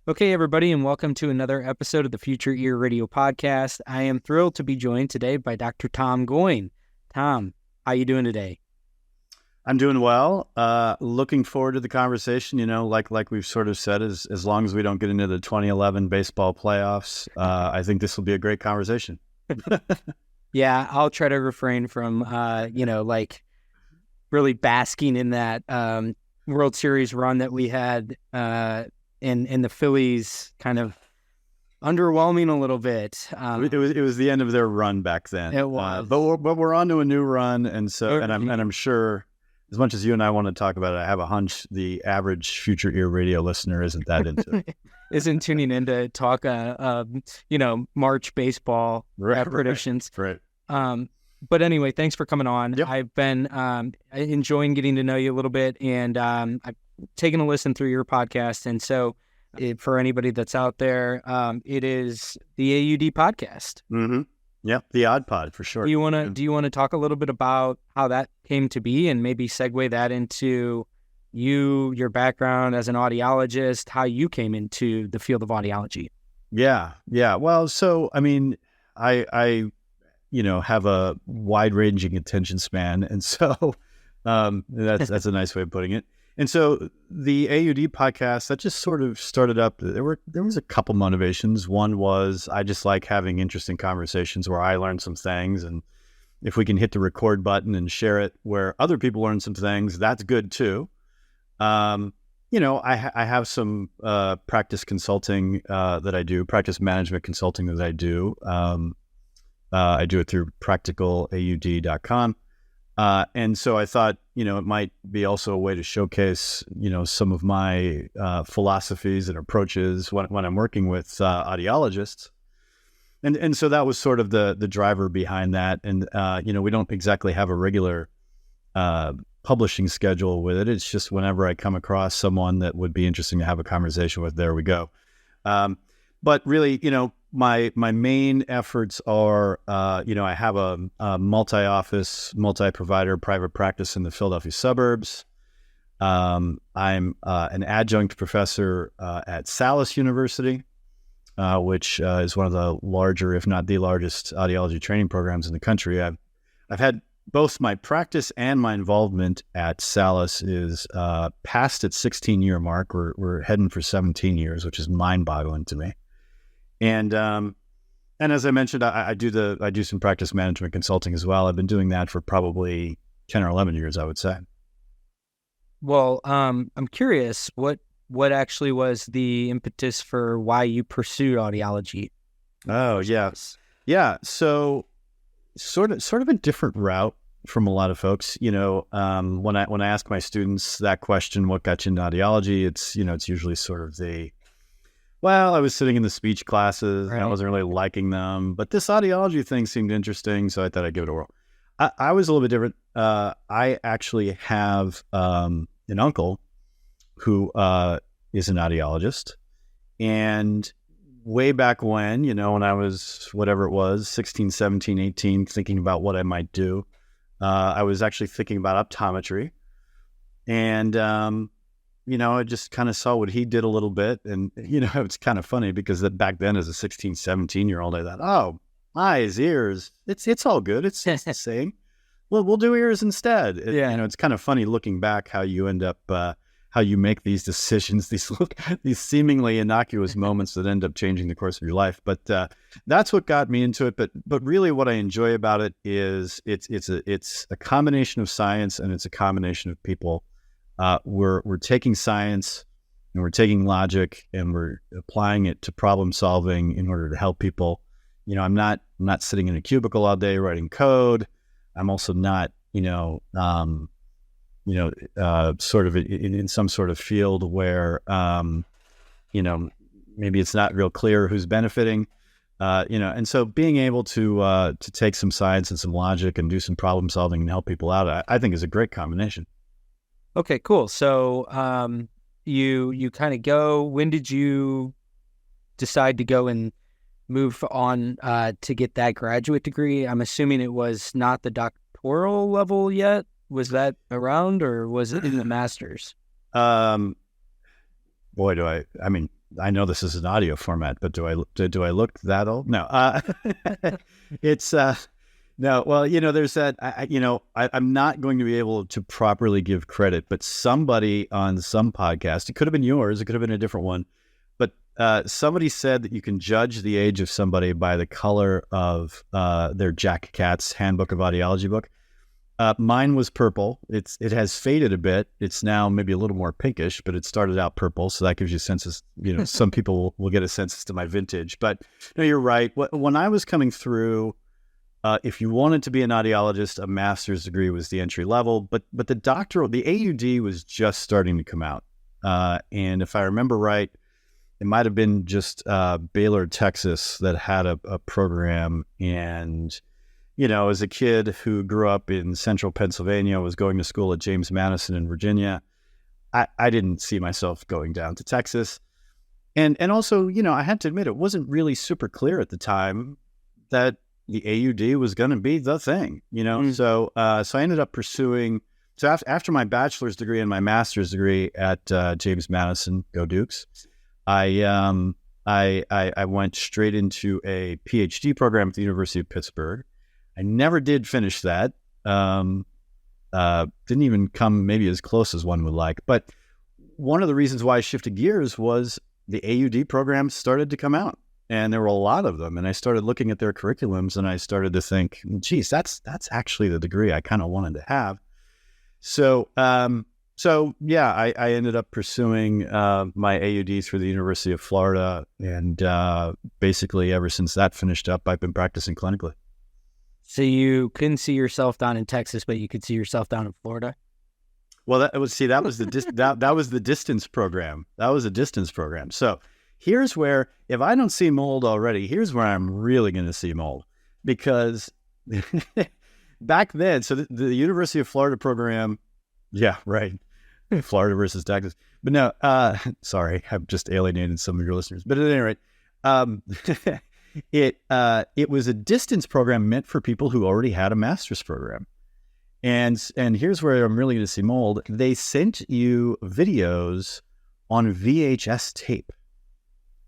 Okay, everybody, and welcome to another episode of the Future Ear Radio Podcast. I am thrilled to be joined today by Dr. Tom Goyne. Tom, how you doing today? I'm doing well. Looking forward to the conversation. You know, like we've sort of said, as long as we don't get into the 2011 baseball playoffs, I think this will be a great conversation. Yeah, I'll try to refrain from, really basking in that World Series run that we had in the Phillies kind of underwhelming a little bit. It was the end of their run back then. It was, but we're on to a new run, and I'm sure, as much as you and I want to talk about it, I have a hunch the average Future Ear Radio listener isn't that into it. Isn't tuning in to talk, March baseball predictions. Right. But anyway, thanks for coming on. Yep. I've been enjoying getting to know you a little bit, and I've taken a listen through your podcast. And so for anybody that's out there, it is the AUD podcast. Mm-hmm. Yep, the Odd Pod for sure. Do you want to talk a little bit about how that came to be, and maybe segue that into your background as an audiologist, how you came into the field of audiology? Yeah. Well, so I mean, I have a wide-ranging attention span, and so that's a nice way of putting it. And so the AUD podcast, that just sort of started up. There was a couple motivations. One was I just like having interesting conversations where I learn some things, and if we can hit the record button and share it where other people learn some things, that's good too. I have some practice consulting that I do, practice management consulting that I do. I do it through practicalaud.com. And so I thought, it might be also a way to showcase, some of my philosophies and approaches when I'm working with audiologists. And so that was sort of the driver behind that. And, we don't exactly have a regular publishing schedule with it. It's just whenever I come across someone that would be interesting to have a conversation with, there we go. But really, my main efforts are, I have a multi-office, multi-provider private practice in the Philadelphia suburbs. I'm an adjunct professor at Salus University, which is one of the larger, if not the largest, audiology training programs in the country. I've had both my practice and my involvement at Salus is past its 16-year mark. We're heading for 17 years, which is mind-boggling to me. And as I mentioned, I do some practice management consulting as well. I've been doing that for probably 10 or 11 years, I would say. Well, I'm curious, what actually was the impetus for why you pursued audiology? Oh, yes. Yeah. So sort of a different route from a lot of folks. When I ask my students that question, what got you into audiology? It's usually sort of I was sitting in the speech classes, right, and I wasn't really liking them, but this audiology thing seemed interesting, so I thought I'd give it a whirl. I was a little bit different. I actually have an uncle who is an audiologist, and way back when, when I was, whatever it was, 16, 17, 18, thinking about what I might do, I was actually thinking about optometry, and I just kind of saw what he did a little bit. And, it's kind of funny because back then as a 16, 17-year-old, I thought, oh, eyes, ears, it's all good. It's the same. Well, we'll do ears instead. It's kind of funny looking back how you end up, how you make these decisions, these seemingly innocuous moments that end up changing the course of your life. But that's what got me into it. But really what I enjoy about it is it's a combination of science and it's a combination of people. We're taking science and we're taking logic and we're applying it to problem solving in order to help people. I'm not sitting in a cubicle all day writing code. I'm also not, sort of in some sort of field where, maybe it's not real clear who's benefiting, and so being able to take some science and some logic and do some problem solving and help people out, I think is a great combination. Okay, cool. So you kind of go, when did you decide to go and move on to get that graduate degree? I'm assuming it was not the doctoral level yet. Was that around or was it in the master's? Boy, I mean, I know this is an audio format, but do I look that old? No, it's no. Well, there's that. I'm not going to be able to properly give credit, but somebody on some podcast, it could have been yours, it could have been a different one, but somebody said that you can judge the age of somebody by the color of their Jack Katz Handbook of Audiology book. Mine was purple. It has faded a bit. It's now maybe a little more pinkish, but it started out purple. So that gives you a sense of, some people will get a sense as to my vintage. But no, you're right. When I was coming through, if you wanted to be an audiologist, a master's degree was the entry level. But the doctoral, the AUD was just starting to come out. And if I remember right, it might have been just Baylor, Texas that had a program. And as a kid who grew up in central Pennsylvania, was going to school at James Madison in Virginia, I didn't see myself going down to Texas. And also, I had to admit, it wasn't really super clear at the time that the AUD was going to be the thing, So I ended up pursuing, so after my bachelor's degree and my master's degree at James Madison, go Dukes, I went straight into a PhD program at the University of Pittsburgh. I never did finish that. Didn't even come maybe as close as one would like. But one of the reasons why I shifted gears was the AUD programs started to come out, and there were a lot of them. And I started looking at their curriculums, and I started to think, geez, that's actually the degree I kind of wanted to have. So yeah, I ended up pursuing my AUD through the University of Florida, and basically ever since that finished up, I've been practicing clinically. So you couldn't see yourself down in Texas, but you could see yourself down in Florida? Well, that was that was the distance program. That was a distance program. So here's where, if I don't see mold already, here's where I'm really going to see mold. Because back then, so the University of Florida program, yeah, right. Florida versus Texas. But no, sorry, I've just alienated some of your listeners. But at any rate, it was a distance program meant for people who already had a master's program. And here's where I'm really going to see mold. They sent you videos on VHS tape,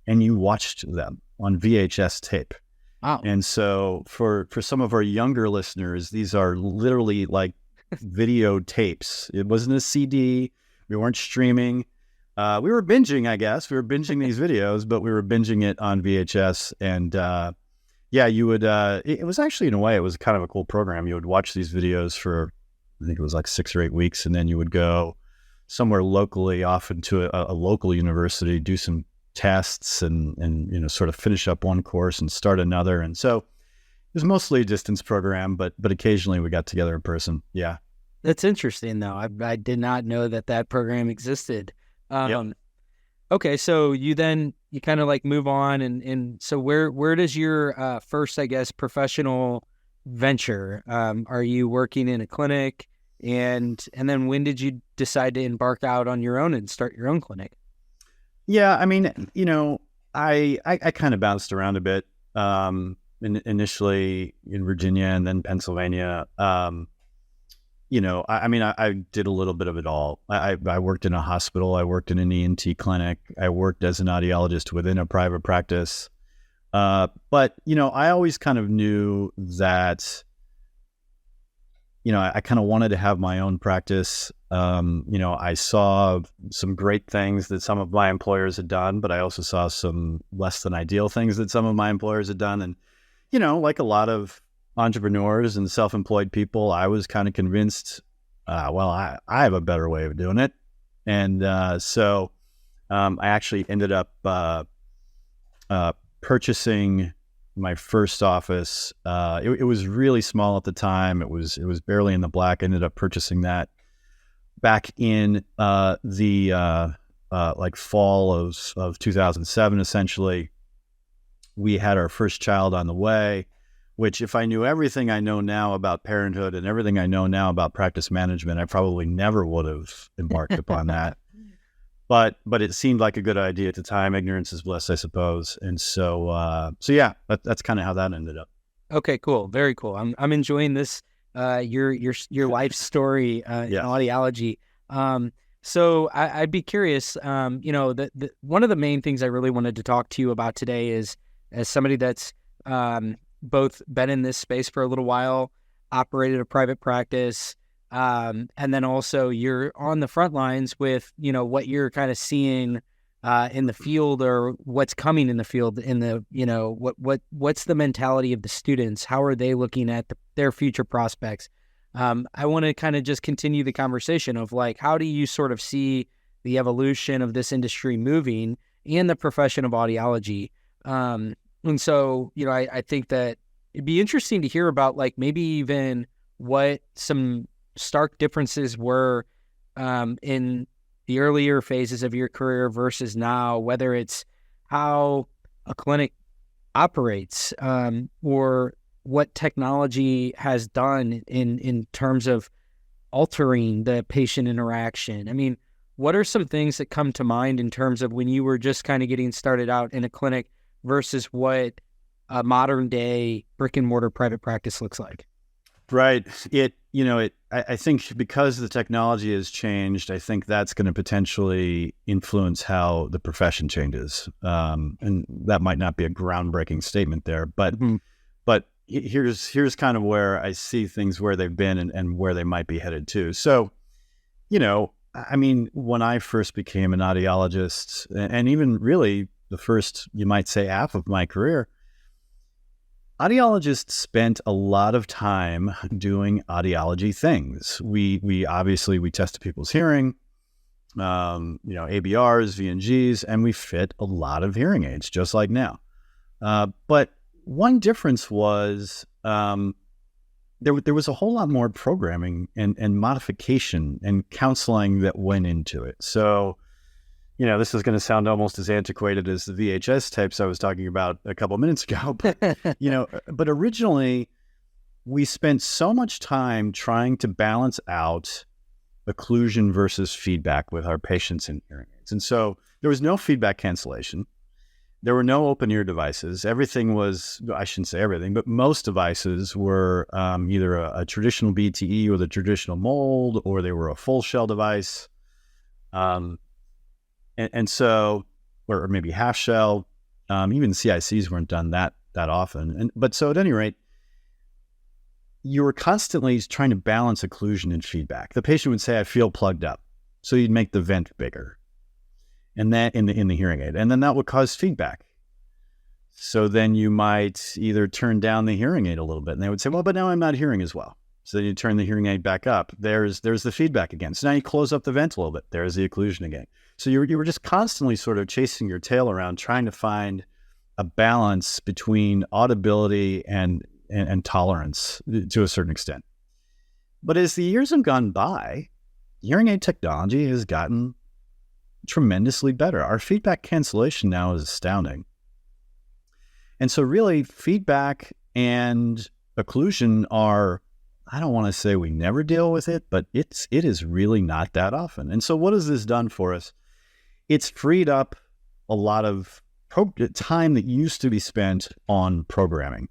and you watched them on VHS tape. Wow. And so for some of our younger listeners, these are literally like video tapes. It wasn't a CD. We weren't streaming. We were binging, I guess. We were binging these videos, but we were binging it on VHS. And yeah, you would, it was actually, in a way, it was kind of a cool program. You would watch these videos for, I think it was like 6 or 8 weeks. And then you would go somewhere locally, off into a local university, do some tests and sort of finish up one course and start another. And so it was mostly a distance program, but occasionally we got together in person. Yeah. That's interesting, though. I did not know that program existed. Yep. Okay, so you kind of like move on, and so where does your first, I guess, professional venture? Are you working in a clinic, and then when did you decide to embark out on your own and start your own clinic? Yeah, I mean, I kind of bounced around a bit. Initially in Virginia and then Pennsylvania. I did a little bit of it all. I worked in a hospital. I worked in an ENT clinic. I worked as an audiologist within a private practice. But I always kind of knew that, I kind of wanted to have my own practice. I saw some great things that some of my employers had done, but I also saw some less than ideal things that some of my employers had done. And, like a lot of entrepreneurs and self-employed people, I was kind of convinced, I have a better way of doing it. And so I actually ended up purchasing my first office. It was really small at the time. It was barely in the black. I ended up purchasing that back in the fall of 2007, essentially. We had our first child on the way, which, if I knew everything I know now about parenthood and everything I know now about practice management, I probably never would have embarked upon that. But it seemed like a good idea at the time. Ignorance is bliss, I suppose. And so yeah, that's kind of how that ended up. Okay, cool. Very cool. I'm enjoying this, your life's story in audiology. So I'd be curious, one of the main things I really wanted to talk to you about today is, as somebody that's both been in this space for a little while, operated a private practice, and then also you're on the front lines with, what you're kind of seeing in the field, or what's coming in the field, what's the mentality of the students? How are they looking at their future prospects? I want to kind of just continue the conversation of like, how do you sort of see the evolution of this industry moving and the profession of audiology? And so, I think that it'd be interesting to hear about like maybe even what some stark differences were in the earlier phases of your career versus now, whether it's how a clinic operates, or what technology has done in terms of altering the patient interaction. I mean, what are some things that come to mind in terms of when you were just kind of getting started out in a clinic versus what a modern day brick and mortar private practice looks like? Right. I think because the technology has changed, I think that's going to potentially influence how the profession changes. And that might not be a groundbreaking statement there, but here's kind of where I see things where they've been and where they might be headed to. So, I mean, when I first became an audiologist, and even really the first, you might say, half of my career, audiologists spent a lot of time doing audiology things. We obviously tested people's hearing, ABRs, VNGs, and we fit a lot of hearing aids, just like now. But one difference was there was a whole lot more programming and modification and counseling that went into it. So, this is going to sound almost as antiquated as the VHS tapes I was talking about a couple of minutes ago. But, but originally we spent so much time trying to balance out occlusion versus feedback with our patients in hearing aids. And so there was no feedback cancellation. There were no open ear devices. Everything was, I shouldn't say everything, but most devices were either a traditional BTE or the traditional mold, or they were a full shell device. And so, or maybe half shell, even CICs weren't done that often. But so at any rate, you were constantly trying to balance occlusion and feedback. The patient would say, I feel plugged up. So you'd make the vent bigger, and that in the hearing aid. And then that would cause feedback. So then you might either turn down the hearing aid a little bit, and they would say, well, but now I'm not hearing as well. So then you turn the hearing aid back up. There's the feedback again. So now you close up the vent a little bit. There's the occlusion again. So you were just constantly sort of chasing your tail around, trying to find a balance between audibility and tolerance to a certain extent. But as the years have gone by, hearing aid technology has gotten tremendously better. Our feedback cancellation now is astounding. And so really feedback and occlusion are, I don't want to say we never deal with it, but it is really not that often. And so what has this done for us? It's freed up a lot of time that used to be spent on programming,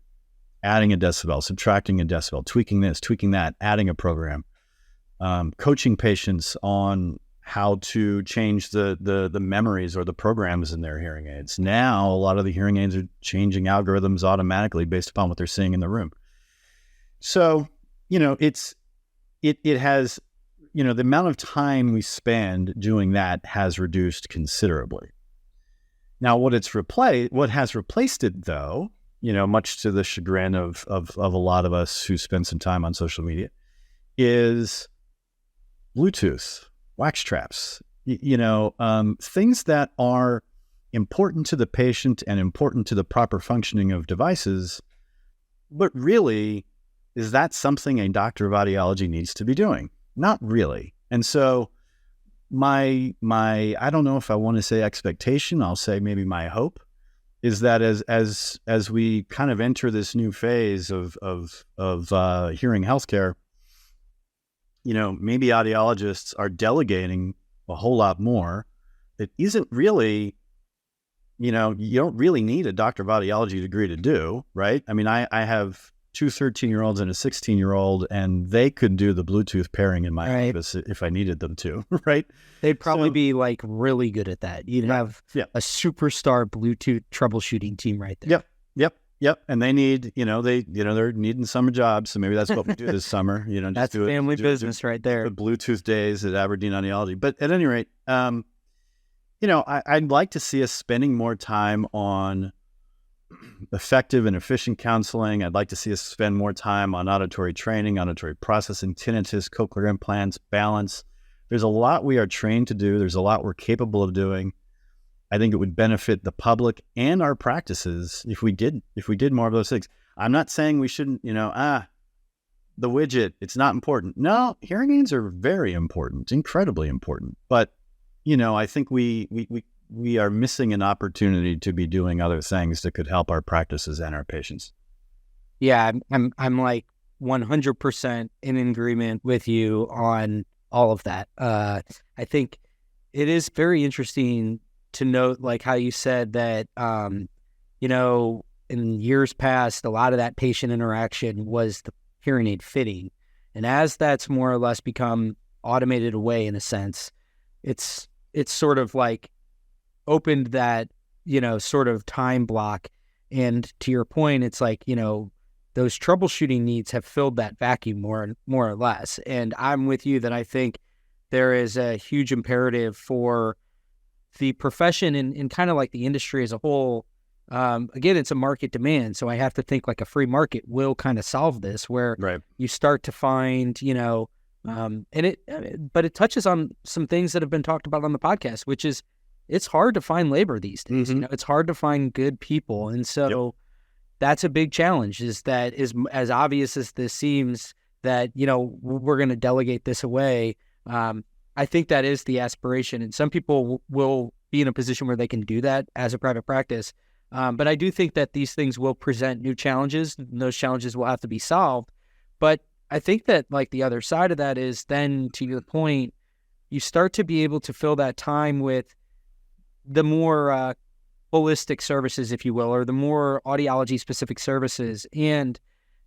adding a decibel, subtracting a decibel, tweaking this, tweaking that, adding a program, coaching patients on how to change the memories or the programs in their hearing aids. Now, a lot of the hearing aids are changing algorithms automatically based upon what they're seeing in the room. So, it has, the amount of time we spend doing that has reduced considerably. Now, what has replaced it, though, much to the chagrin of a lot of us who spend some time on social media, is Bluetooth, wax traps, things that are important to the patient and important to the proper functioning of devices. But really, is that something a doctor of audiology needs to be doing? Not really. And so my I don't know if I want to say expectation, I'll say maybe my hope, is that as we kind of enter this new phase of hearing healthcare, maybe audiologists are delegating a whole lot more. It isn't really, you don't really need a doctor of audiology degree to do, right? I mean, I have two 13-year-olds and a 16-year-old, and they could do the Bluetooth pairing in my Right. office if I needed them to, right? They'd probably So- be like really good at that. You'd have Yeah. a superstar Bluetooth troubleshooting team right there. Yep. And they need, they're needing summer jobs, so maybe that's what we do this summer. Just That's do it. family business right there. The Bluetooth days at Aberdeen Audiology. But at any rate, I'd like to see us spending more time on effective and efficient counseling. I'd like to see us spend more time on auditory training, auditory processing, tinnitus, cochlear implants, balance. There's a lot we are trained to do. There's a lot we're capable of doing. I think it would benefit the public and our practices if we did more of those things. I'm not saying we shouldn't, the widget, it's not important. No, hearing aids are very important, incredibly important. But, I think we are missing an opportunity to be doing other things that could help our practices and our patients. Yeah, I'm like 100% in agreement with you on all of that. I think it is very interesting to note, like how you said that, in years past, a lot of that patient interaction was the hearing aid fitting. And as that's more or less become automated away in a sense, it's sort of like opened that, sort of time block. And to your point, it's like, those troubleshooting needs have filled that vacuum more or less. And I'm with you that I think there is a huge imperative for the profession and kind of like the industry as a whole. Again, it's a market demand. So I have to think like a free market will kind of solve this, where you start to find, but it touches on some things that have been talked about on the podcast, which is it's hard to find labor these days. Mm-hmm. It's hard to find good people. And so that's a big challenge, is that is as obvious as this seems that, we're going to delegate this away. I think that is the aspiration, and some people will be in a position where they can do that as a private practice. But I do think that these things will present new challenges, and those challenges will have to be solved. But I think that like the other side of that is then, to your point, you start to be able to fill that time with the more holistic services, if you will, or the more audiology specific services. And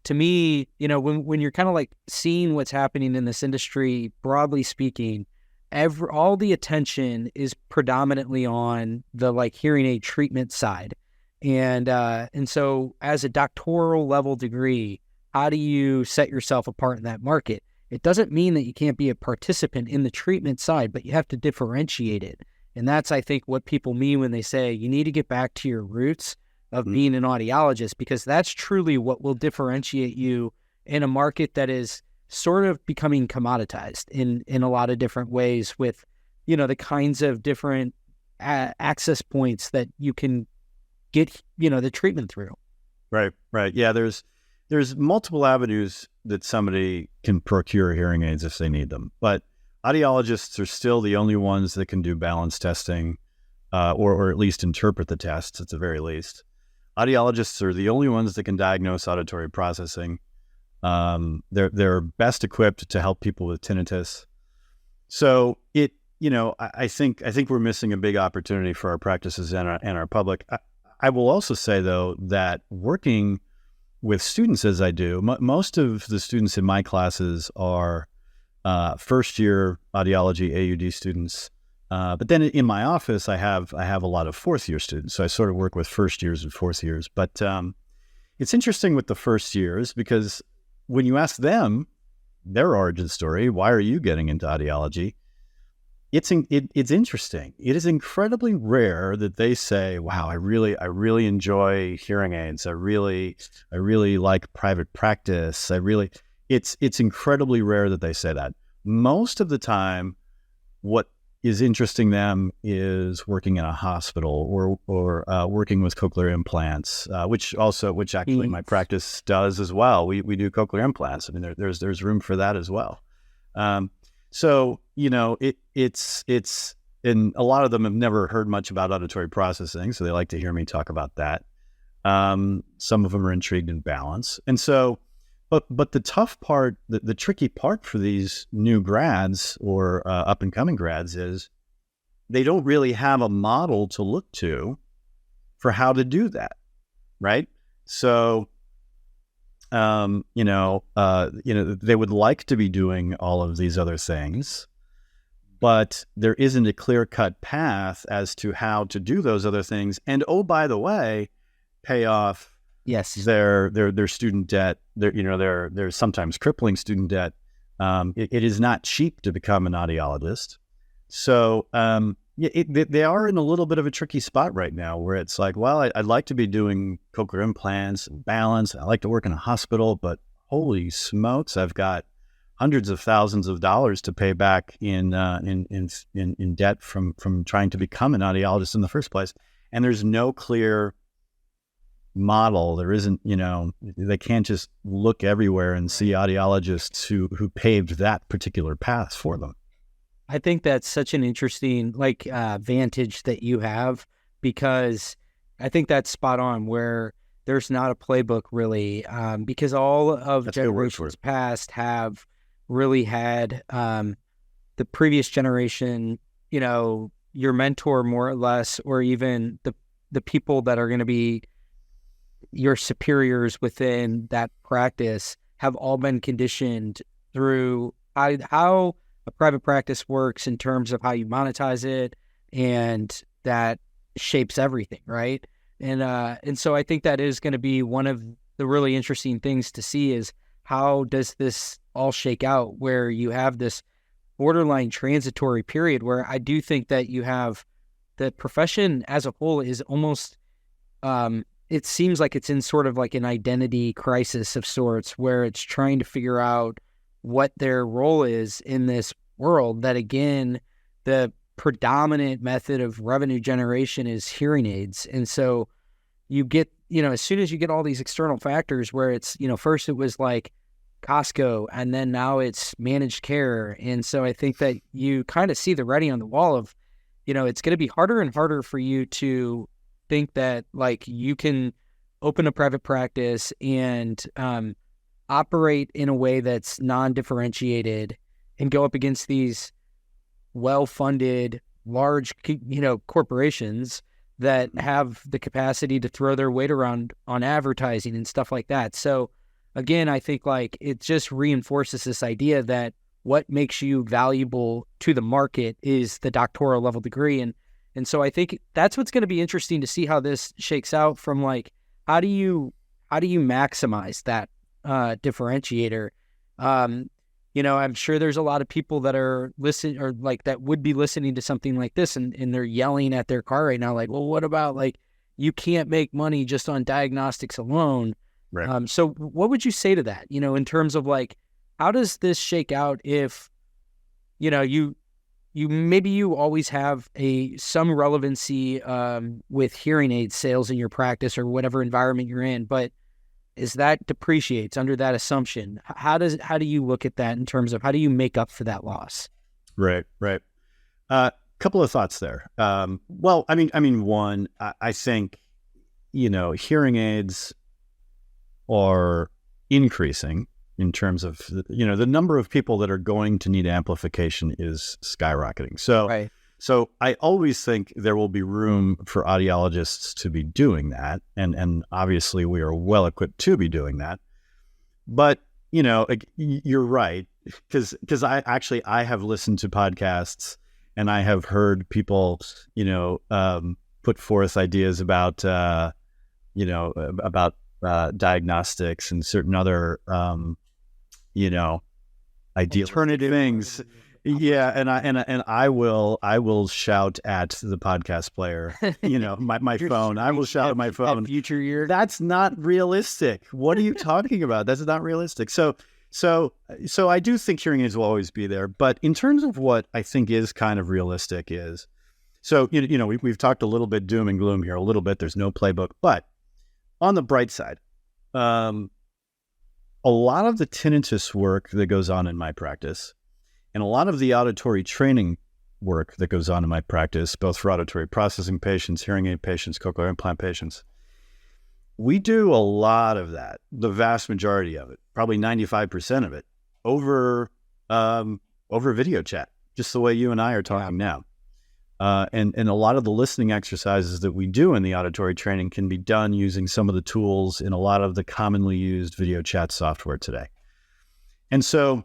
to me, when you're kind of like seeing what's happening in this industry, broadly speaking, all the attention is predominantly on the like hearing aid treatment side. And so as a doctoral level degree, how do you set yourself apart in that market? It doesn't mean that you can't be a participant in the treatment side, but you have to differentiate it. And that's, I think, what people mean when they say you need to get back to your roots of being an audiologist, because that's truly what will differentiate you in a market that is sort of becoming commoditized in a lot of different ways, with, the kinds of different access points that you can get, the treatment through. Right. Yeah, there's multiple avenues that somebody can procure hearing aids if they need them. But audiologists are still the only ones that can do balance testing, or at least interpret the tests at the very least. Audiologists are the only ones that can diagnose auditory processing. They're best equipped to help people with tinnitus. So I think we're missing a big opportunity for our practices and our public. I will also say, though, that working with students as I do, most of the students in my classes are first-year audiology AUD students. But then in my office, I have a lot of fourth-year students. So I sort of work with first years and fourth years. But it's interesting with the first years, because when you ask them their origin story, why are you getting into audiology? It's interesting. It is incredibly rare that they say, "Wow, I really enjoy hearing aids. I really like private practice. It's incredibly rare that they say that. Most of the time, what is interesting them is working in a hospital or working with cochlear implants, which actually my practice does as well. We do cochlear implants. I mean, there's room for that as well. So it's and a lot of them have never heard much about auditory processing, so they like to hear me talk about that. Some of them are intrigued in balance, and so. But the tough part, the tricky part for these new grads or up and coming grads is they don't really have a model to look to for how to do that, right? So They would like to be doing all of these other things, but there isn't a clear-cut path as to how to do those other things. And oh, by the way, pay off their student debt. Their sometimes crippling student debt. It is not cheap to become an audiologist. So they are in a little bit of a tricky spot right now, where it's like, well, I'd like to be doing cochlear implants and balance. I like to work in a hospital, but holy smokes, I've got hundreds of thousands of dollars to pay back in debt from trying to become an audiologist in the first place. And there's no clear model. There isn't, they can't just look everywhere and see audiologists who paved that particular path for them. I think that's such an interesting vantage that you have, because I think that's spot on, where there's not a playbook really, because all of generations past have really had the previous generation, your mentor more or less, or even the people that are going to be your superiors within that practice have all been conditioned through how a private practice works in terms of how you monetize it, and that shapes everything, right? And so I think that is going to be one of the really interesting things to see, is how does this all shake out, where you have this borderline transitory period where I do think that you have the profession as a whole is almost, it seems like it's in sort of like an identity crisis of sorts, where it's trying to figure out what their role is in this world, that again, the predominant method of revenue generation is hearing aids. And so you get, as soon as you get all these external factors where it's, first it was like Costco, and then now it's managed care. And so I think that you kind of see the writing on the wall of, it's going to be harder and harder for you to think that you can open a private practice and operate in a way that's non-differentiated and go up against these well-funded, large, corporations that have the capacity to throw their weight around on advertising and stuff like that. So again, I think it just reinforces this idea that what makes you valuable to the market is the doctoral level degree. And so I think that's what's going to be interesting to see how this shakes out from how do you maximize that differentiator? I'm sure there's a lot of people that are listening, or that would be listening to something like this, and they're yelling at their car right now, well, what about you can't make money just on diagnostics alone? Right. So what would you say to that? In terms of how does this shake out if, you maybe you always have some relevancy with hearing aid sales in your practice or whatever environment you're in, but as that depreciates under that assumption, how do you look at that in terms of how do you make up for that loss? Right. Couple of thoughts there. Well, one, I think, hearing aids are increasing in terms of, the number of people that are going to need amplification is skyrocketing. So, right. So I always think there will be room for audiologists to be doing that. And obviously we are well equipped to be doing that. But, you're right. Because I have listened to podcasts, and I have heard people, put forth ideas about, diagnostics and certain other, alternative things. Yeah, and I will shout at the podcast player. My phone. I will shout at my phone. Future year. That's not realistic. What are you talking about? That's not realistic. So I do think hearing aids will always be there. But in terms of what I think is kind of realistic is, we've talked a little bit doom and gloom here. A little bit. There's no playbook, but on the bright side, a lot of the tinnitus work that goes on in my practice, and a lot of the auditory training work that goes on in my practice, both for auditory processing patients, hearing aid patients, cochlear implant patients, we do a lot of that, the vast majority of it, probably 95% of it, over video chat, just the way you and I are talking now. And a lot of the listening exercises that we do in the auditory training can be done using some of the tools in a lot of the commonly used video chat software today. And so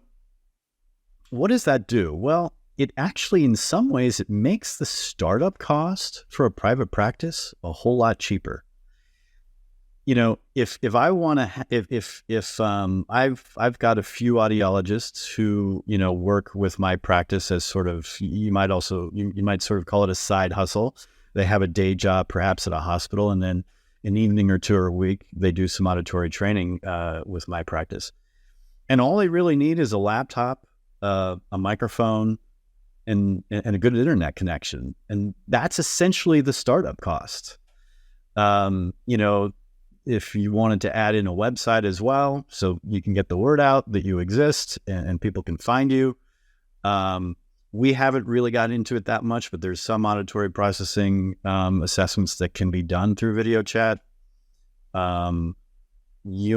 what does that do? Well, it actually, in some ways, it makes the startup cost for a private practice a whole lot cheaper. If I want to, if I've got a few audiologists who, work with my practice as sort of, you might sort of call it a side hustle. They have a day job, perhaps at a hospital, and then an evening or two a week, they do some auditory training with my practice. And all they really need is a laptop, a microphone, and a good internet connection. And that's essentially the startup cost. If you wanted to add in a website as well, so you can get the word out that you exist and people can find you. We haven't really got into it that much, but there's some auditory processing assessments that can be done through video chat. You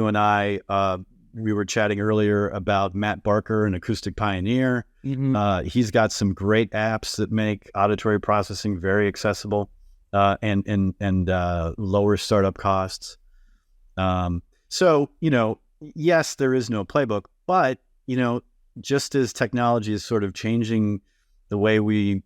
and I, we were chatting earlier about Matt Barker, an acoustic pioneer. Mm-hmm. He's got some great apps that make auditory processing very accessible and lower startup costs. So, yes, there is no playbook, but, just as technology is sort of changing the way we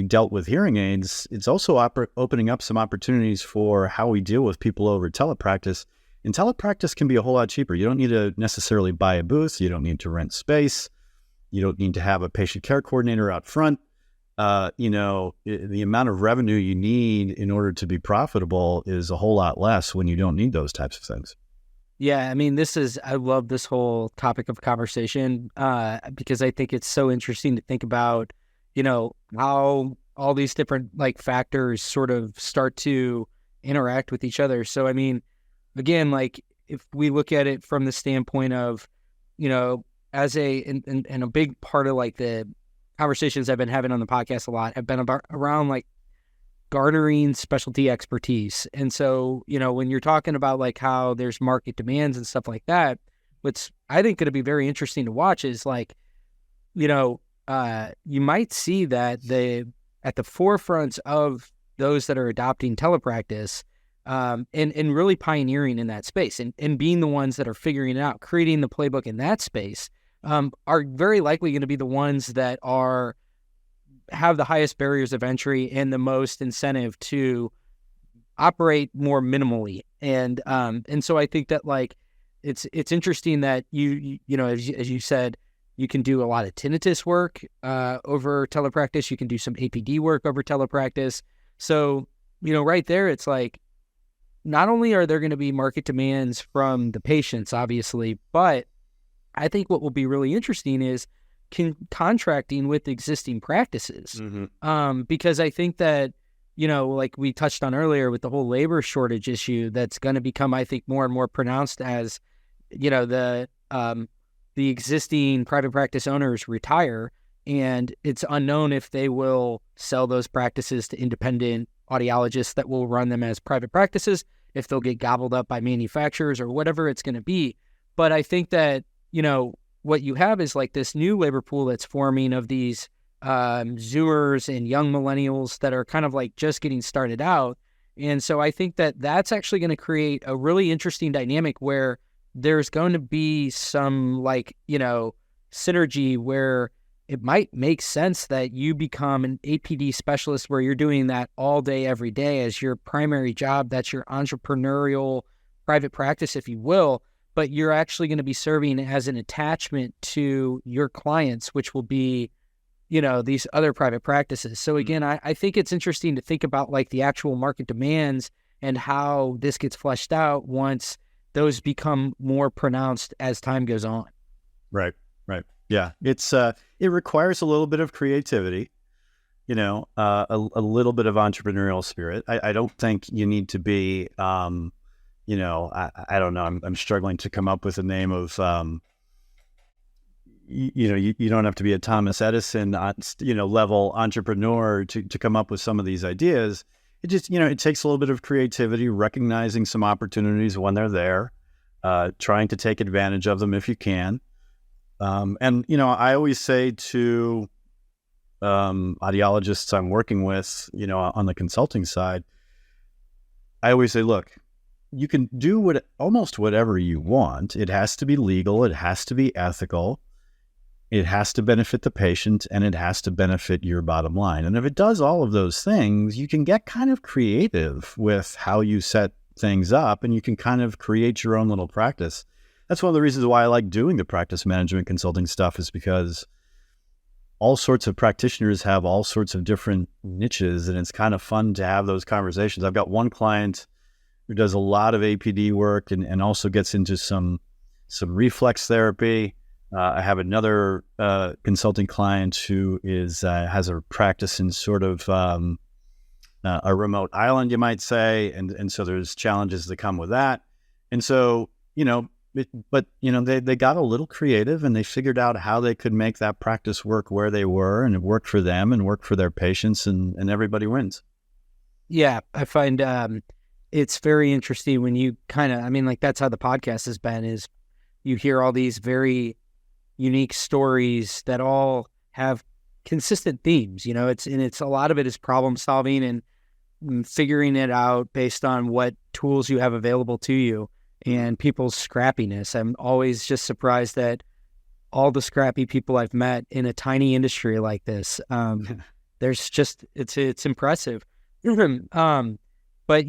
dealt with hearing aids, it's also opening up some opportunities for how we deal with people over telepractice. And telepractice can be a whole lot cheaper. You don't need to necessarily buy a booth. You don't need to rent space. You don't need to have a patient care coordinator out front. The amount of revenue you need in order to be profitable is a whole lot less when you don't need those types of things. Yeah, I mean, I love this whole topic of conversation because I think it's so interesting to think about, how all these different factors sort of start to interact with each other. So, I mean, again, if we look at it from the standpoint of, as and a big part of the conversations I've been having on the podcast a lot have been around garnering specialty expertise. And so, when you're talking about how there's market demands and stuff like that, what's I think going to be very interesting to watch is you might see that at the forefront of those that are adopting telepractice and really pioneering in that space and being the ones that are figuring it out, creating the playbook in that space, are very likely going to be the ones that have the highest barriers of entry and the most incentive to operate more minimally. And so I think that it's interesting that as you said, you can do a lot of tinnitus work over telepractice. You can do some APD work over telepractice. So, right there, it's not only are there going to be market demands from the patients, obviously, but I think what will be really interesting is contracting with existing practices. Mm-hmm. Because I think that, like we touched on earlier with the whole labor shortage issue, that's going to become, I think, more and more pronounced as, the existing private practice owners retire, and it's unknown if they will sell those practices to independent audiologists that will run them as private practices, if they'll get gobbled up by manufacturers or whatever it's going to be. But I think that, what you have is this new labor pool that's forming of these Zoomers and young millennials that are kind of just getting started out. And so I think that that's actually going to create a really interesting dynamic where there's going to be some synergy where it might make sense that you become an APD specialist where you're doing that all day, every day as your primary job. That's your entrepreneurial private practice, if you will, but you're actually going to be serving as an attachment to your clients, which will be, these other private practices. So again, I think it's interesting to think about the actual market demands and how this gets fleshed out once those become more pronounced as time goes on. Right. Yeah. It's, it requires a little bit of creativity, a little bit of entrepreneurial spirit. I don't think you need to be, I don't know. I'm struggling to come up with a name of, you don't have to be a Thomas Edison, level entrepreneur to come up with some of these ideas. It just, it takes a little bit of creativity, recognizing some opportunities when they're there, trying to take advantage of them if you can. I always say to audiologists I'm working with, on the consulting side, I always say, look, you can do almost whatever you want. It has to be legal. It has to be ethical. It has to benefit the patient, and it has to benefit your bottom line. And if it does all of those things, you can get kind of creative with how you set things up, and you can kind of create your own little practice. That's one of the reasons why I like doing the practice management consulting stuff, is because all sorts of practitioners have all sorts of different niches, and it's kind of fun to have those conversations. I've got one client who does a lot of APD work and also gets into some reflex therapy. I have another consulting client who has a practice in sort of a remote island, you might say, and so there's challenges that come with that. And so, they got a little creative, and they figured out how they could make that practice work where they were, and it worked for them and worked for their patients, and everybody wins. Yeah, I find it's very interesting when you that's how the podcast has been, is you hear all these very unique stories that all have consistent themes. It's a lot of it is problem solving and figuring it out based on what tools you have available to you and people's scrappiness. I'm always just surprised that all the scrappy people I've met in a tiny industry like this, there's just, it's impressive. But,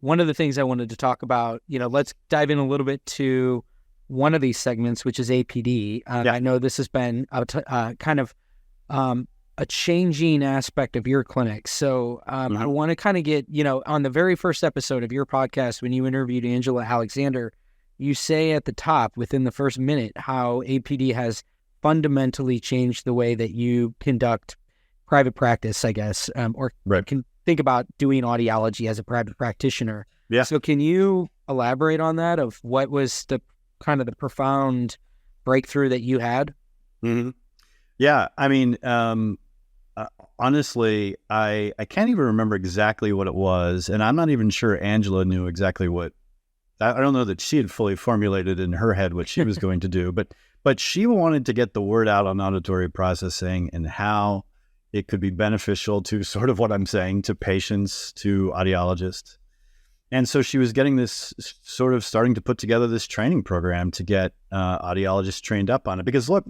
one of the things I wanted to talk about, let's dive in a little bit to one of these segments, which is APD. I know this has been a changing aspect of your clinic. So I want to kind of get, on the very first episode of your podcast, when you interviewed Angela Alexander, you say at the top within the first minute how APD has fundamentally changed the way that you conduct private practice, I guess, or can think about doing audiology as a private practitioner. Yeah. So can you elaborate on that, of what was the kind of the profound breakthrough that you had? Mm-hmm. Yeah. I mean, honestly, I can't even remember exactly what it was. And I'm not even sure Angela knew exactly I don't know that she had fully formulated in her head what she was going to do, but she wanted to get the word out on auditory processing and how it could be beneficial to sort of what I'm saying, to patients, to audiologists. And so she was getting this sort of starting to put together this training program to get audiologists trained up on it. Because look,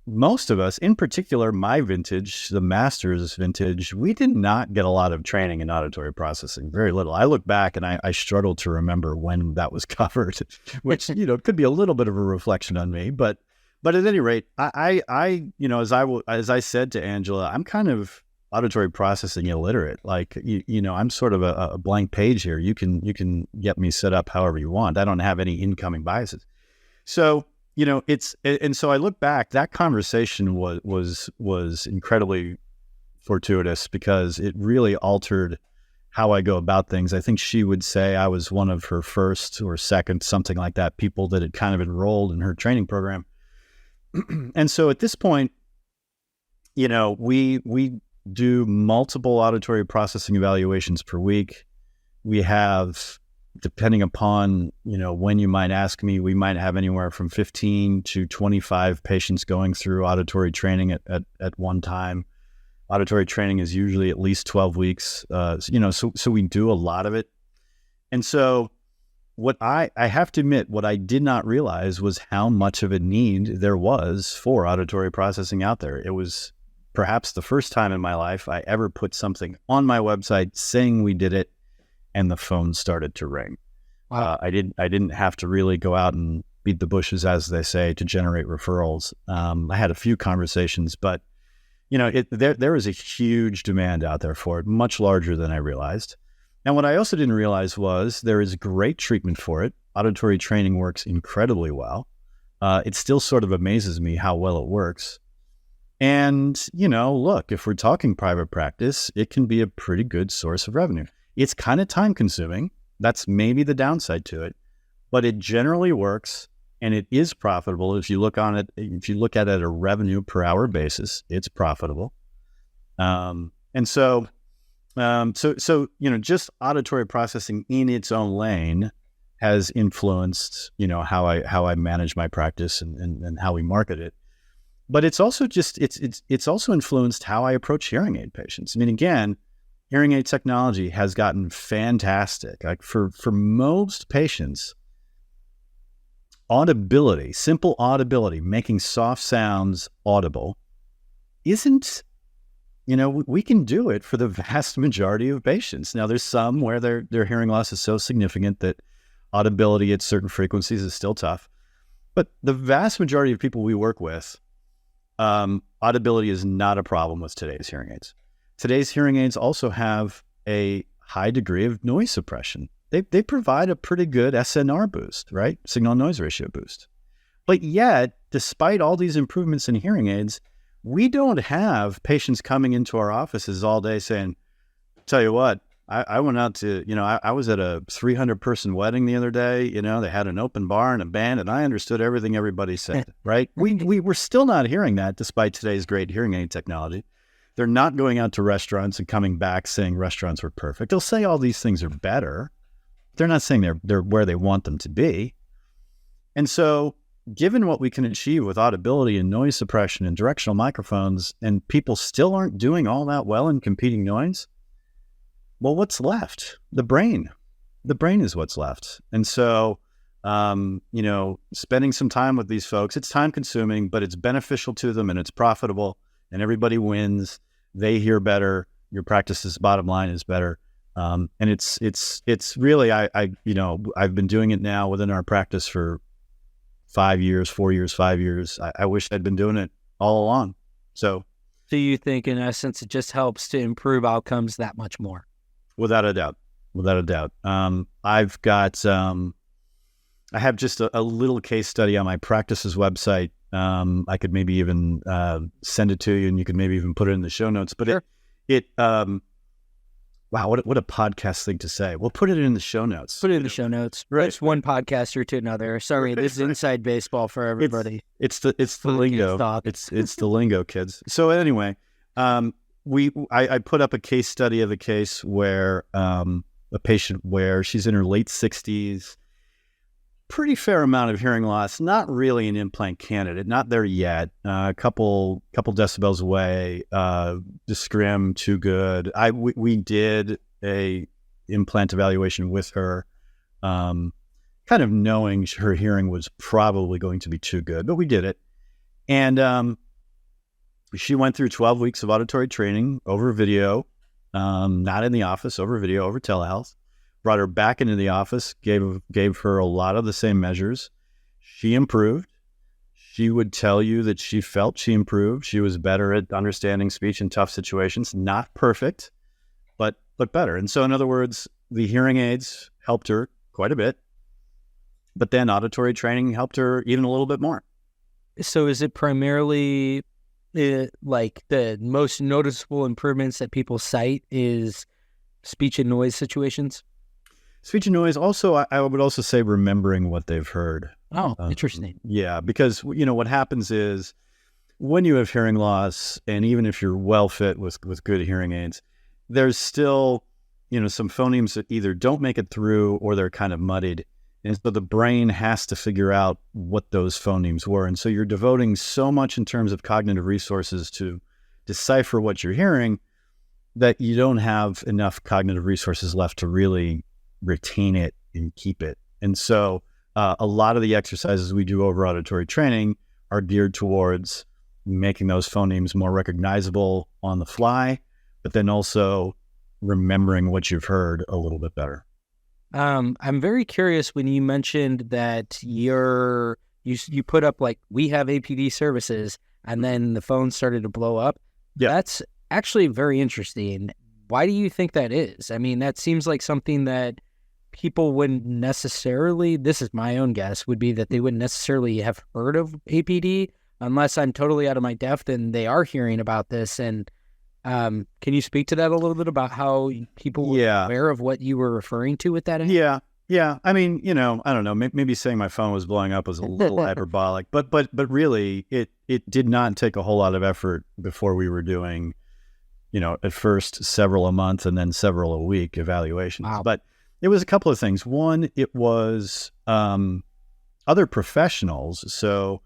most of us, in particular my vintage, the master's vintage, we did not get a lot of training in auditory processing, very little. I look back and I struggle to remember when that was covered, which, could be a little bit of a reflection on me. But at any rate, I as I said to Angela, I'm kind of auditory processing illiterate. Like, I'm sort of a blank page here. You can get me set up however you want. I don't have any incoming biases. So, and so I look back, that conversation was incredibly fortuitous, because it really altered how I go about things. I think she would say I was one of her first or second, something like that, people that had kind of enrolled in her training program. And so at this point, we do multiple auditory processing evaluations per week. We have, depending upon, when you might ask me, we might have anywhere from 15 to 25 patients going through auditory training at one time. Auditory training is usually at least 12 weeks. So we do a lot of it. And so what I have to admit, what I did not realize was how much of a need there was for auditory processing out there. It was perhaps the first time in my life I ever put something on my website saying we did it, and the phone started to ring. Wow. I didn't have to really go out and beat the bushes, as they say, to generate referrals. I had a few conversations, but there is a huge demand out there for it, much larger than I realized. And what I also didn't realize was there is great treatment for it. Auditory training works incredibly well. It still sort of amazes me how well it works. And, look, if we're talking private practice, it can be a pretty good source of revenue. It's kind of time consuming. That's maybe the downside to it, but it generally works, and it is profitable. If you look at it at a revenue per hour basis, it's profitable. So just auditory processing in its own lane has influenced, how I manage my practice and how we market it. But it's also it's also influenced how I approach hearing aid patients. I mean, again, hearing aid technology has gotten fantastic. Like for most patients, audibility, simple audibility, making soft sounds audible, isn't, we can do it for the vast majority of patients. Now, there's some where their hearing loss is so significant that audibility at certain frequencies is still tough. But the vast majority of people we work with, audibility is not a problem with today's hearing aids. Today's hearing aids also have a high degree of noise suppression. They provide a pretty good SNR boost, right? Signal noise ratio boost. But yet, despite all these improvements in hearing aids, we don't have patients coming into our offices all day saying, tell you what, I went out to, I was at a 300-person wedding the other day. They had an open bar and a band, and I understood everything everybody said, right? We're still not hearing that despite today's great hearing aid technology. They're not going out to restaurants and coming back saying restaurants were perfect. They'll say all these things are better. They're not saying they're where they want them to be. And so given what we can achieve with audibility and noise suppression and directional microphones, and people still aren't doing all that well in competing noise, well, what's left? The brain. The brain is what's left. And so, spending some time with these folks, it's time consuming, but it's beneficial to them and it's profitable and everybody wins. They hear better. Your practice's bottom line is better. And it's really, I've been doing it now within our practice for 5 years, 4 years, 5 years. I wish I'd been doing it all along. So you think in essence, it just helps to improve outcomes that much more? Without a doubt. I have just a little case study on my practice's website. I could maybe even send it to you, and you could maybe even put it in the show notes. But sure. Wow, what a podcast thing to say. We'll put it in the show notes. Put it in the show notes. Right. It's one podcaster to another. Sorry, this is inside baseball for everybody. It's the lingo. It's the lingo, kids. So anyway, I put up a case study of a case where a patient where she's in her late 60s, pretty fair amount of hearing loss, not really an implant candidate, not there yet. A couple decibels away, the scrim too good. We did a implant evaluation with her, kind of knowing her hearing was probably going to be too good, but we did it. And she went through 12 weeks of auditory training over video, not in the office, over video, over telehealth. Brought her back into the office, gave her a lot of the same measures. She improved. She would tell you that she felt she improved. She was better at understanding speech in tough situations. Not perfect, but better. And so, in other words, the hearing aids helped her quite a bit, but then auditory training helped her even a little bit more. So is it primarily like the most noticeable improvements that people cite is speech and noise situations? Speech and noise. Also, I would also say remembering what they've heard. Oh, interesting. Yeah, because, what happens is when you have hearing loss, and even if you're well fit with good hearing aids, there's still, some phonemes that either don't make it through or they're kind of muddied. And so the brain has to figure out what those phonemes were. And so you're devoting so much in terms of cognitive resources to decipher what you're hearing that you don't have enough cognitive resources left to really retain it and keep it. And so a lot of the exercises we do over auditory training are geared towards making those phonemes more recognizable on the fly, but then also remembering what you've heard a little bit better. I'm very curious when you mentioned that you put up like, we have APD services, and then the phone started to blow up. Yeah. That's actually very interesting. Why do you think that is? I mean, that seems like something that people wouldn't necessarily, this is my own guess, would be that they wouldn't necessarily have heard of APD unless I'm totally out of my depth and they are hearing about this. And can you speak to that a little bit about how people were aware of what you were referring to with that? Yeah. I mean, I don't know, maybe saying my phone was blowing up was a little hyperbolic, but really it did not take a whole lot of effort before we were doing, at first several a month and then several a week evaluations. Wow. But it was a couple of things. One, it was other professionals. So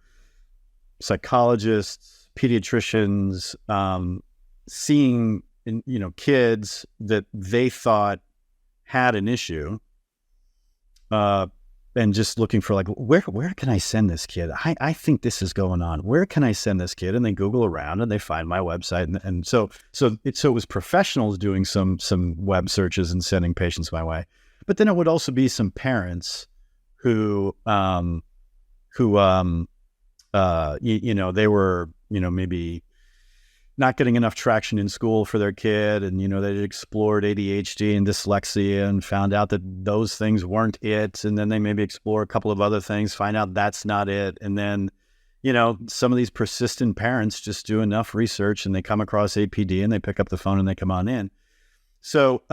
psychologists, pediatricians, seeing kids that they thought had an issue, and just looking for like, where can I send this kid? I think this is going on. Where can I send this kid? And they Google around and they find my website. And so it was professionals doing some web searches and sending patients my way. But then it would also be some parents who they were, maybe not getting enough traction in school for their kid, and they'd explored ADHD and dyslexia and found out that those things weren't it, and then they maybe explore a couple of other things, find out that's not it, and then some of these persistent parents just do enough research and they come across APD and they pick up the phone and they come on in. So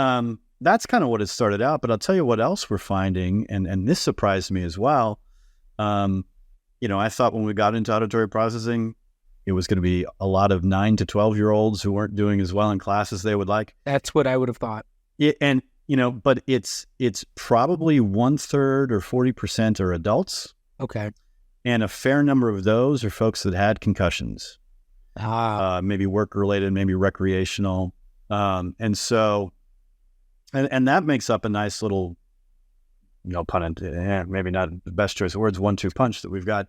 that's kind of what it started out. But I'll tell you what else we're finding, and this surprised me as well. I thought when we got into auditory processing, it was going to be a lot of 9 to 12-year-olds who weren't doing as well in class as they would like. That's what I would have thought. Yeah, and but it's probably 1/3 or 40% are adults. Okay. And a fair number of those are folks that had concussions. Maybe work-related, maybe recreational. And so, and that makes up a nice little, pun intended, maybe not the best choice of words, 1-2 punch that we've got,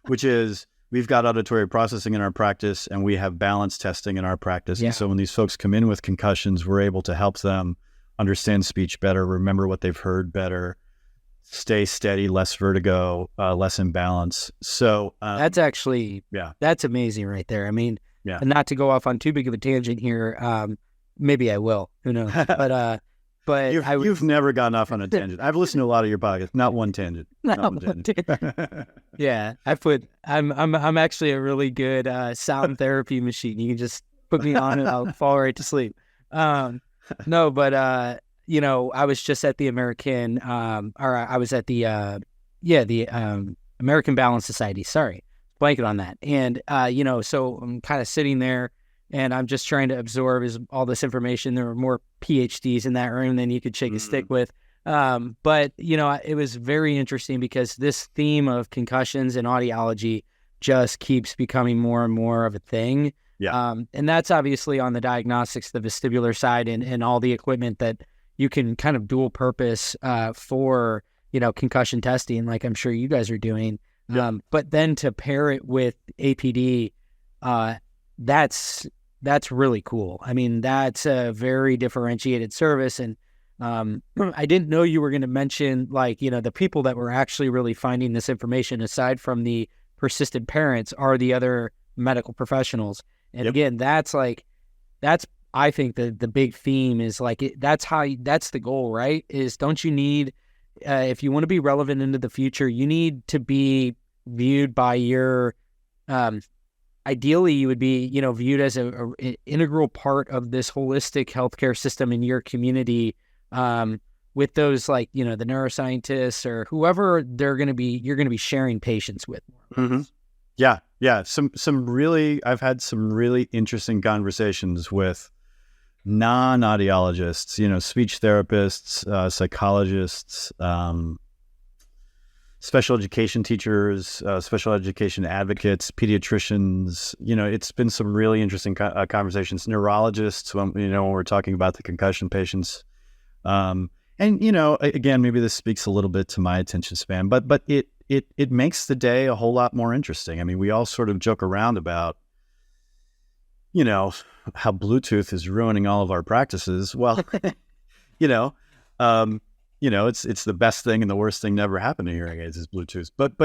which is, we've got auditory processing in our practice and we have balance testing in our practice. Yeah. And so when these folks come in with concussions, we're able to help them understand speech better, remember what they've heard better, stay steady, less vertigo, less imbalance. So that's actually, that's amazing right there. I mean, and not to go off on too big of a tangent here. Maybe I will, who knows? But you've never gone off on a tangent. I've listened to a lot of your podcasts. Not one tangent. Not one tangent. Yeah, I'm actually a really good sound therapy machine. You can just put me on and I'll fall right to sleep. No, but I was just at the American, I was at the American Balance Society. Sorry, blanket on that. And so I'm kind of sitting there. And I'm just trying to absorb all this information. There were more PhDs in that room than you could shake a stick with. But it was very interesting because this theme of concussions and audiology just keeps becoming more and more of a thing. Yeah. And that's obviously on the diagnostics, the vestibular side, and all the equipment that you can kind of dual purpose for, concussion testing, like I'm sure you guys are doing. Yeah. But then to pair it with APD, that's really cool. I mean, that's a very differentiated service. And I didn't know you were going to mention, the people that were actually really finding this information, aside from the persistent parents, are the other medical professionals. And again, that's I think the big theme is that's the goal, right? Is don't you need, if you want to be relevant into the future, you need to be viewed by your, ideally, you would be, viewed as an integral part of this holistic healthcare system in your community, with those the neuroscientists or whoever you're going to be sharing patients with. Mm-hmm. Yeah. I've had some really interesting conversations with non-audiologists, speech therapists, psychologists, special education teachers, special education advocates, pediatricians. It's been some really interesting conversations. Neurologists, when we're talking about the concussion patients. And again, maybe this speaks a little bit to my attention span, but it makes the day a whole lot more interesting. I mean, we all sort of joke around about, how Bluetooth is ruining all of our practices. Well, it's the best thing and the worst thing never happened to hearing aids is Bluetooth. But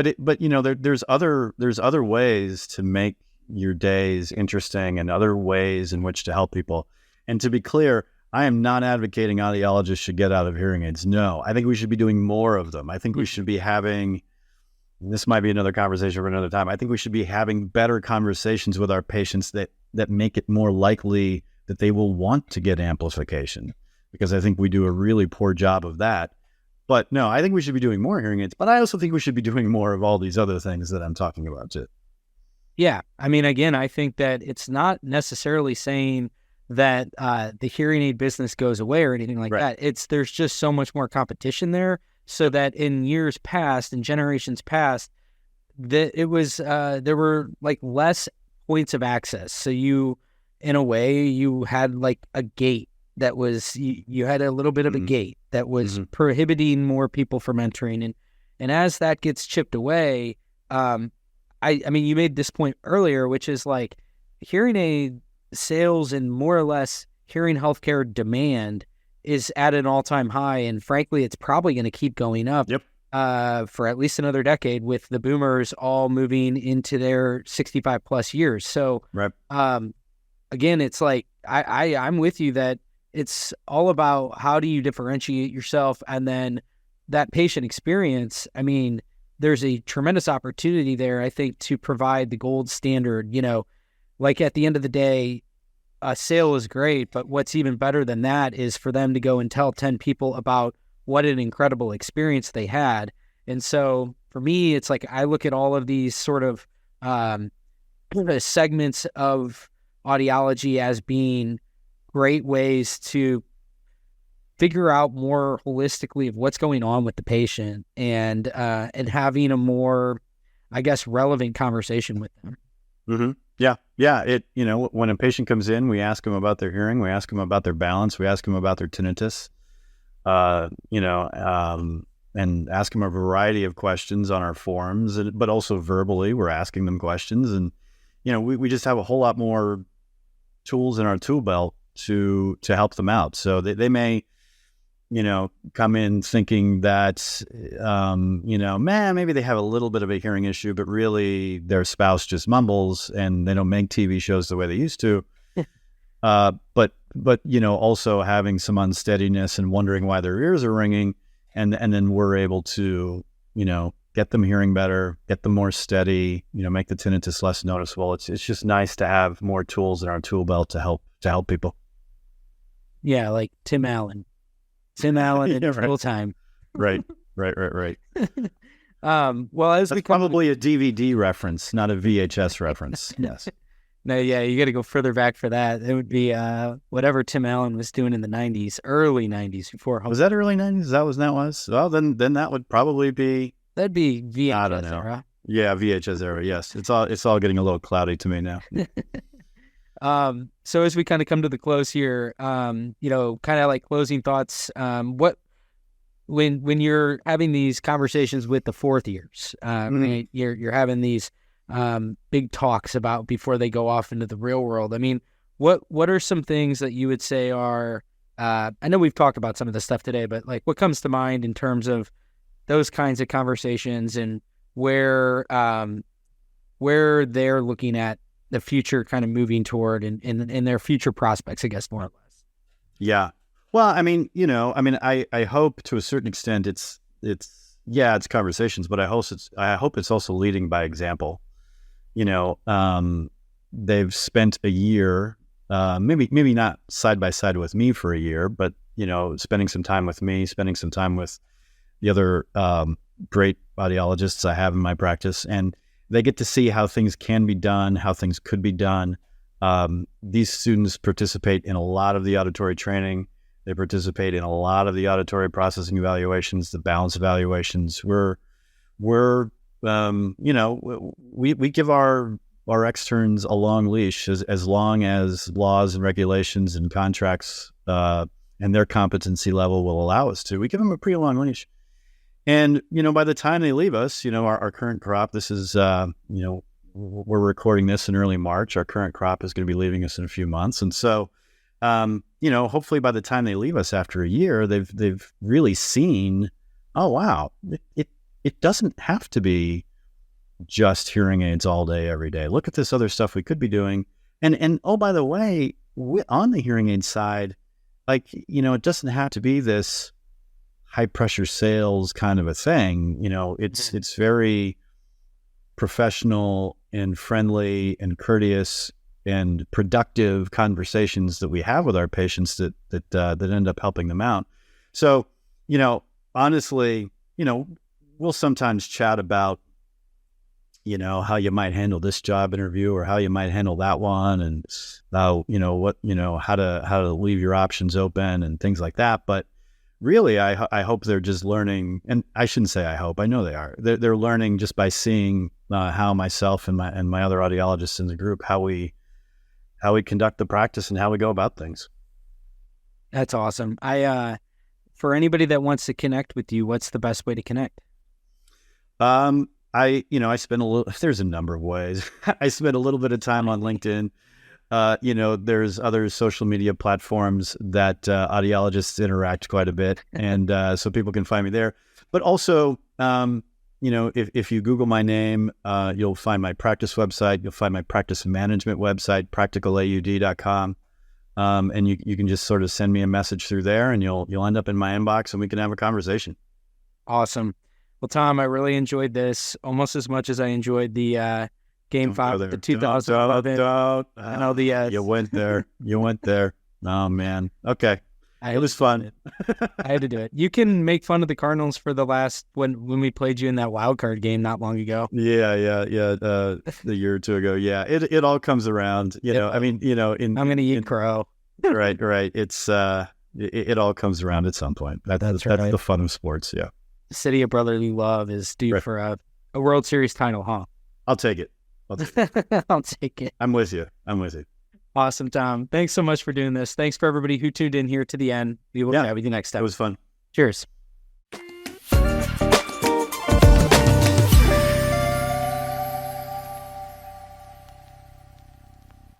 there's other ways to make your days interesting and other ways in which to help people. And to be clear, I am not advocating audiologists should get out of hearing aids. No, I think we should be doing more of them. I think we should be having, this might be another conversation for another time. I think we should be having better conversations with our patients that make it more likely that they will want to get amplification, because I think we do a really poor job of that. But no, I think we should be doing more hearing aids, but I also think we should be doing more of all these other things that I'm talking about too. Yeah. I mean, again, I think that it's not necessarily saying that the hearing aid business goes away or anything like that. There's just so much more competition there, so that in years past, in generations past, there were like less points of access. So in a way, you had like a gate that was, you had a little bit of a gate that was prohibiting more people from entering. And as that gets chipped away, I mean, you made this point earlier, which is like hearing aid sales and more or less hearing healthcare demand is at an all-time high. And frankly, it's probably going to keep going up for at least another decade, with the boomers all moving into their 65 plus years. So again, it's like, I'm with you that it's all about how do you differentiate yourself, and then that patient experience. I mean, there's a tremendous opportunity there, I think, to provide the gold standard. Like at the end of the day, a sale is great, but what's even better than that is for them to go and tell 10 people about what an incredible experience they had. And so for me, it's like I look at all of these sort of segments of audiology as being great ways to figure out more holistically of what's going on with the patient, and having a more, I guess, relevant conversation with them. Mm-hmm. Yeah. When a patient comes in, we ask them about their hearing, we ask them about their balance, we ask them about their tinnitus, and ask them a variety of questions on our forums, but also verbally, we're asking them questions, and we just have a whole lot more tools in our tool belt to help them out. So they may, come in thinking that, maybe they have a little bit of a hearing issue, but really their spouse just mumbles and they don't make TV shows the way they used to. But also having some unsteadiness and wondering why their ears are ringing. And then we're able to, get them hearing better, get them more steady, make the tinnitus less noticeable. It's just nice to have more tools in our tool belt to help people. Yeah, like Tim Allen at full time. Right. Well, as that's probably a DVD reference, not a VHS reference. Yes. No, yeah, you got to go further back for that. It would be whatever Tim Allen was doing in the '90s, early '90s, before. Was that early '90s? Is that was that was? Well, then that would probably be. That'd be VHS I don't know. era. Yeah, VHS era. Yes, it's all getting a little cloudy to me now. So as we kind of come to the close here, kind of like closing thoughts, when you're having these conversations with the fourth years, you're having these big talks about before they go off into the real world. I mean, what are some things that you would say are, I know we've talked about some of this stuff today, but like what comes to mind in terms of those kinds of conversations and where they're looking at the future kind of moving toward and their future prospects, I guess, more or less. Yeah. Well, I hope to a certain extent it's conversations, but I hope it's also leading by example. They've spent a year, maybe not side by side with me for a year, but, spending some time with me, spending some time with the other great audiologists I have in my practice, and they get to see how things can be done, how things could be done. These students participate in a lot of the auditory training. They participate in a lot of the auditory processing evaluations, the balance evaluations. We give our externs a long leash as long as laws and regulations and contracts and their competency level will allow us to. We give them a pretty long leash. And, by the time they leave us, our current crop, this is, we're recording this in early March. Our current crop is going to be leaving us in a few months. And so, hopefully by the time they leave us after a year, they've really seen, oh, wow, it doesn't have to be just hearing aids all day, every day. Look at this other stuff we could be doing. And oh, by the way, on the hearing aid side, it doesn't have to be this high pressure sales kind of a thing. It's very professional and friendly and courteous and productive conversations that we have with our patients that end up helping them out. So, honestly, we'll sometimes chat about, how you might handle this job interview or how you might handle that one, and how to leave your options open and things like that. But really, I hope they're just learning, and I shouldn't say I hope, I know they are. They're learning just by seeing how myself and my other audiologists in the group, how we conduct the practice and how we go about things. That's awesome. For anybody that wants to connect with you, what's the best way to connect? I spend there's a number of ways. I spend a little bit of time on LinkedIn. There's other social media platforms that audiologists interact quite a bit, and so people can find me there. But also, if you Google my name, you'll find my practice website. You'll find my practice management website, practicalaud.com, and you can just sort of send me a message through there, and you'll end up in my inbox, and we can have a conversation. Awesome. Well, Tom, I really enjoyed this almost as much as I enjoyed the Game 5 of the 2011. I know you went there. You went there. Oh, man. Okay. It was fun. I had to do it. You can make fun of the Cardinals for the last, when we played you in that wild card game not long ago. Yeah. The year or two ago. Yeah. It all comes around. I'm going to eat crow. Right. It's, it all comes around at some point. That's the fun of sports. Yeah. The city of brotherly love is due for a World Series title, huh? I'll take it. I'll take it. I'm with you. Awesome, Tom. Thanks so much for doing this. Thanks for everybody who tuned in here to the end. We will chat with you next time. It was fun. Cheers.